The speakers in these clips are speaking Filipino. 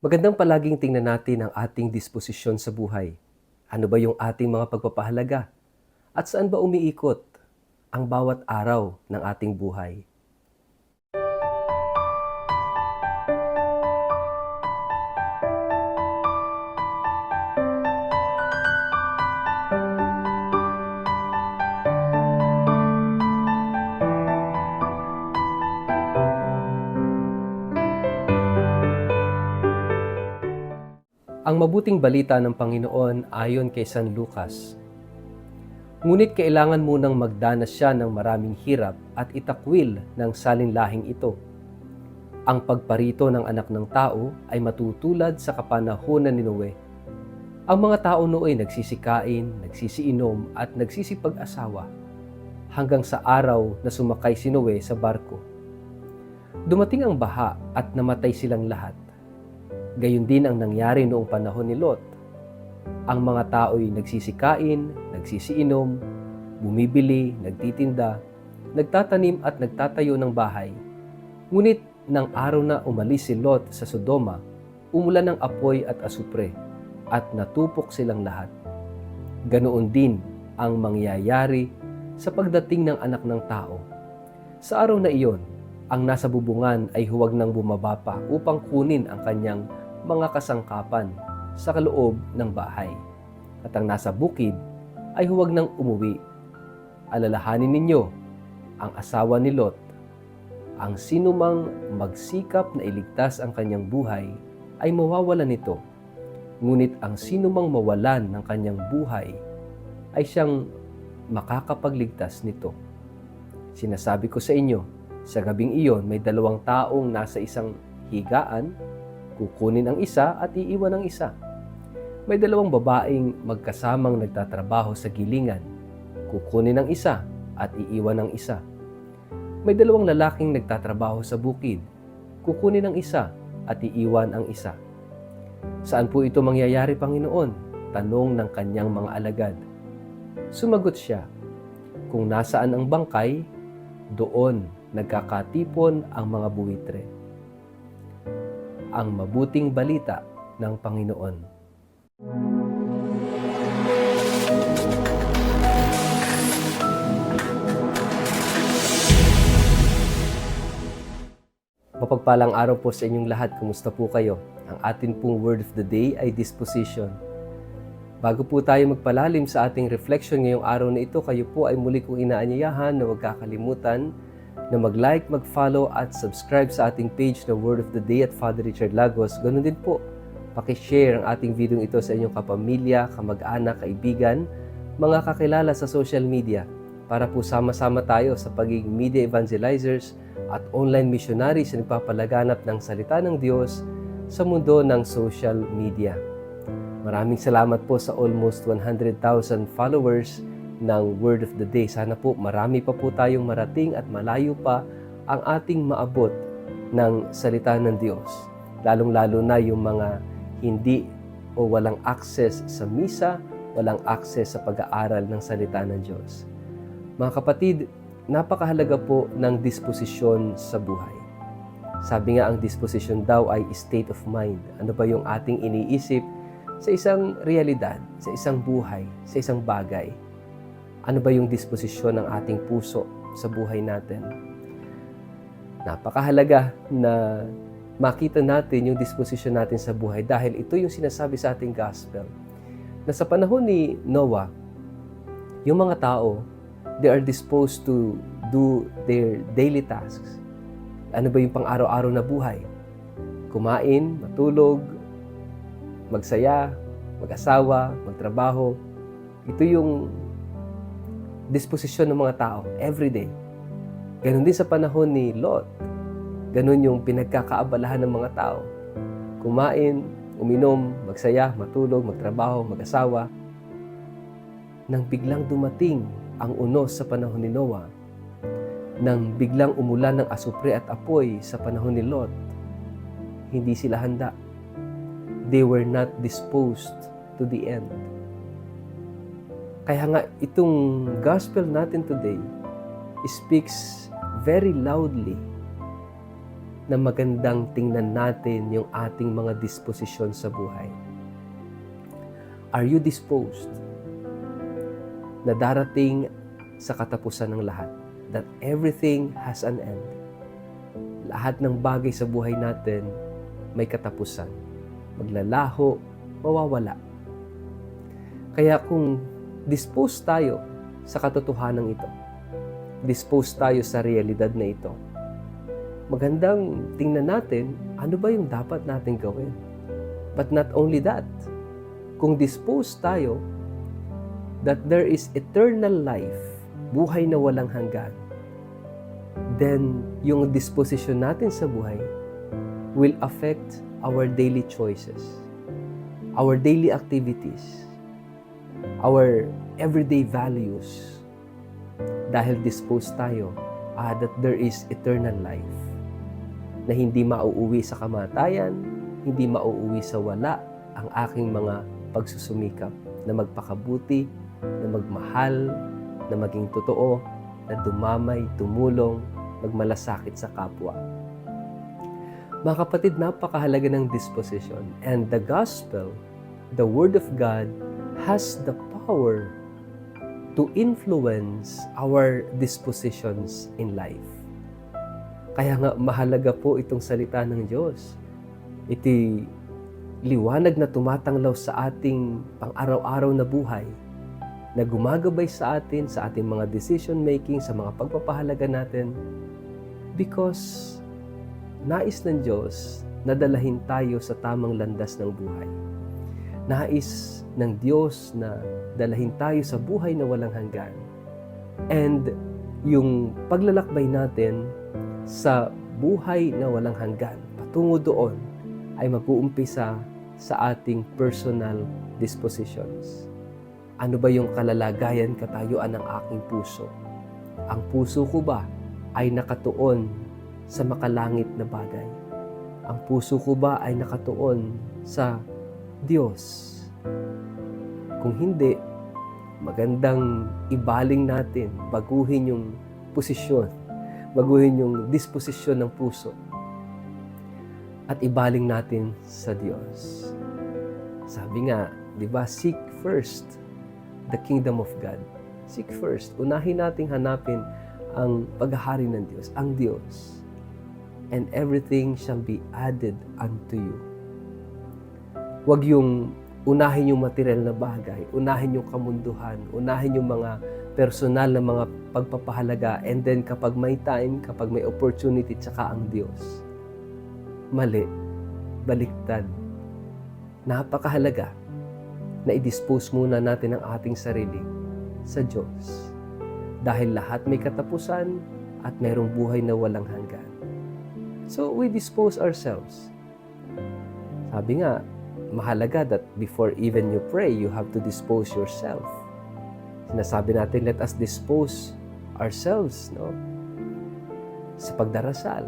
Magandang palaging tingnan natin ang ating disposisyon sa buhay. Ano ba yung ating mga pagpapahalaga? At saan ba umiikot ang bawat araw ng ating buhay? Ang mabuting balita ng Panginoon ayon kay San Lucas. Ngunit kailangan munang magdanas siya ng maraming hirap at itakwil ng salinlahing ito. Ang pagparito ng anak ng tao ay matutulad sa kapanahunan ni Noe. Ang mga tao nooy nagsisikain, nagsisiinom at nagsisipag-asawa hanggang sa araw na sumakay si Noe sa barko. Dumating ang baha at namatay silang lahat. Gayon din ang nangyari noong panahon ni Lot. Ang mga tao'y nagsisikain, nagsisiinom, bumibili, nagtitinda, nagtatanim at nagtatayo ng bahay. Ngunit nang araw na umalis si Lot sa Sodoma, umulan ng apoy at asupre at natupok silang lahat. Ganoon din ang mangyayari sa pagdating ng anak ng tao. Sa araw na iyon, ang nasa bubungan ay huwag nang bumaba pa upang kunin ang kanyang mga kasangkapan sa kaloob ng bahay. At ang nasa bukid ay huwag nang umuwi. Alalahanin ninyo ang asawa ni Lot. Ang sinumang magsikap na iligtas ang kanyang buhay ay mawawalan nito. Ngunit ang sinumang mawalan ng kanyang buhay ay siyang makakapagligtas nito. Sinasabi ko sa inyo, sa gabing iyon may dalawang taong nasa isang higaan, kukunin ang isa at iiwan ang isa. May dalawang babaeng magkasamang nagtatrabaho sa gilingan, kukunin ang isa at iiwan ang isa. May dalawang lalaking nagtatrabaho sa bukid, kukunin ang isa at iiwan ang isa. Saan po ito mangyayari, Panginoon? Tanong ng kanyang mga alagad. Sumagot siya, kung nasaan ang bangkay, doon nagkakatipon ang mga buwitre. Ang mabuting balita ng Panginoon. Mapagpalang araw po sa inyong lahat. Kumusta po kayo? Ang atin pong word of the day ay disposition. Bago po tayo magpalalim sa ating reflection ngayong araw na ito, kayo po ay muli kong inaanyayahan na huwag kakalimutan na mag-like, mag-follow at subscribe sa ating page na Word of the Day at Father Richard Lagos. Ganun din po, pakishare ang ating video ito sa inyong kapamilya, kamag-anak, kaibigan, mga kakilala sa social media para po sama-sama tayo sa pagiging media evangelizers at online missionaries na nagpapalaganap ng salita ng Diyos sa mundo ng social media. Maraming salamat po sa almost 100,000 followers ng Word of the Day. Sana po marami pa po tayong marating at malayo pa ang ating maabot ng salita ng Diyos. Lalong-lalo na yung mga hindi o walang access sa misa, walang access sa pag-aaral ng salita ng Diyos. Mga kapatid, napakahalaga po ng disposisyon sa buhay. Sabi nga ang disposition daw ay state of mind. Ano ba yung ating iniisip sa isang realidad, sa isang buhay, sa isang bagay? Ano ba yung disposisyon ng ating puso sa buhay natin? Napakahalaga na makita natin yung disposisyon natin sa buhay dahil ito yung sinasabi sa ating gospel. Na sa panahon ni Noah, yung mga tao, they are disposed to do their daily tasks. Ano ba yung pang-araw-araw na buhay? Kumain, matulog, magsaya, mag-asawa, magtrabaho. Ito yung disposisyon ng mga tao everyday. Ganon din sa panahon ni Lot. Ganon yung pinagkakaabalahan ng mga tao. Kumain, uminom, magsaya, matulog, magtrabaho, mag-asawa. Nang biglang dumating ang unos sa panahon ni Noah, nang biglang umulan ng asupre at apoy sa panahon ni Lot, hindi sila handa. They were not disposed to the end. Kaya nga itong gospel natin today speaks very loudly na magandang tingnan natin yung ating mga disposisyon sa buhay. Are you disposed na darating sa katapusan ng lahat? That everything has an end. Lahat ng bagay sa buhay natin may katapusan. Maglalaho, mawawala. Kaya kung disposed tayo sa katotohanan ito, disposed tayo sa realidad na ito, magandang tingnan natin ano ba yung dapat natin gawin. But not only that, kung disposed tayo that there is eternal life, buhay na walang hanggan, then yung disposition natin sa buhay will affect our daily choices, our daily activities, our everyday values. Dahil disposed tayo that there is eternal life na hindi mauuwi sa kamatayan, hindi mauuwi sa wala ang aking mga pagsusumikap na magpakabuti, na magmahal, na maging totoo, na dumamay, tumulong, magmalasakit sa kapwa. Mga kapatid, napakahalaga ng disposition. And the gospel, the word of God, has the power to influence our dispositions in life. Kaya nga mahalaga po itong salita ng Diyos. Ito'y liwanag na tumatanglaw sa ating pang-araw-araw na buhay, na gumagabay sa atin, sa ating mga decision making, sa mga pagpapahalaga natin, because nais ng Diyos na dalahin tayo sa tamang landas ng buhay. Nais ng Diyos na dalahin tayo sa buhay na walang hanggan. And yung paglalakbay natin sa buhay na walang hanggan, patungo doon, ay mag-uumpisa sa ating personal dispositions. Ano ba yung kalalagayan, katayuan ng aking puso? Ang puso ko ba ay nakatuon sa makalangit na bagay? Ang puso ko ba ay nakatuon sa Diyos? Kung hindi, magandang ibaling natin, baguhin yung posisyon, baguhin yung disposisyon ng puso, at ibaling natin sa Diyos. Sabi nga, di ba, seek first the kingdom of God. Seek first. Unahin nating hanapin ang paghahari ng Diyos, ang Diyos. And everything shall be added unto you. Huwag yung unahin yung material na bagay, unahin yung kamunduhan, unahin yung mga personal na mga pagpapahalaga, and then kapag may time, kapag may opportunity, tsaka ang Diyos. Mali. Baliktad. Napakahalaga na i-dispose muna natin ang ating sarili sa Diyos. Dahil lahat may katapusan at mayroong buhay na walang hanggan. So, we dispose ourselves. Sabi nga, mahalaga that before even you pray, you have to dispose yourself. Sinasabi natin, let us dispose ourselves, no? Sa pagdarasal.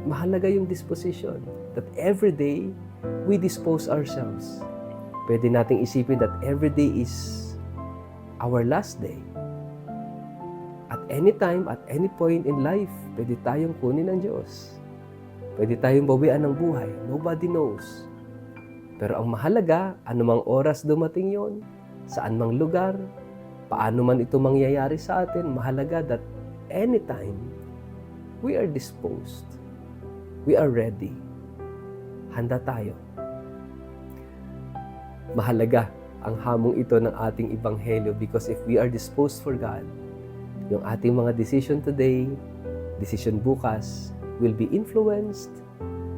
Mahalaga yung disposition. That every day, we dispose ourselves. Pwede nating isipin that every day is our last day. At any time, at any point in life, pwede tayong kunin ng Diyos. Pwede tayong bawian ng buhay. Nobody knows. Pero ang mahalaga, anumang oras dumating yon, saan mang lugar, paano man ito mangyayari sa atin, mahalaga that anytime, we are disposed. We are ready. Handa tayo. Mahalaga ang hamong ito ng ating Ebanghelyo because if we are disposed for God, yung ating mga decision today, decision bukas, will be influenced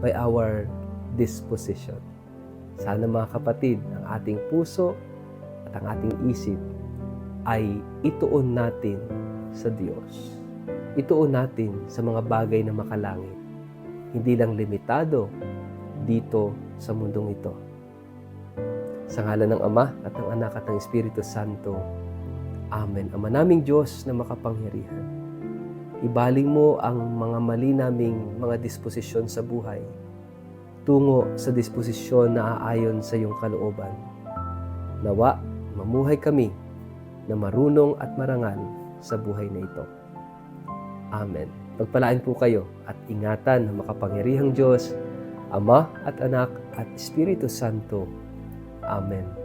by our disposition. Sana mga kapatid, ang ating puso at ang ating isip ay ituon natin sa Diyos. Ituon natin sa mga bagay na makalangit. Hindi lang limitado dito sa mundong ito. Sa ngalan ng Ama at ng Anak at ng Espiritu Santo. Amen. Ama naming Diyos na makapangyarihan, ibaling mo ang mga mali naming mga disposisyon sa buhay tungo sa disposisyon na aayon sa iyong kalooban. Nawa, mamuhay kami na marunong at marangal sa buhay na ito. Amen. Pagpalain po kayo at ingatan ng makapangyarihang Diyos, Ama at Anak at Espiritu Santo. Amen.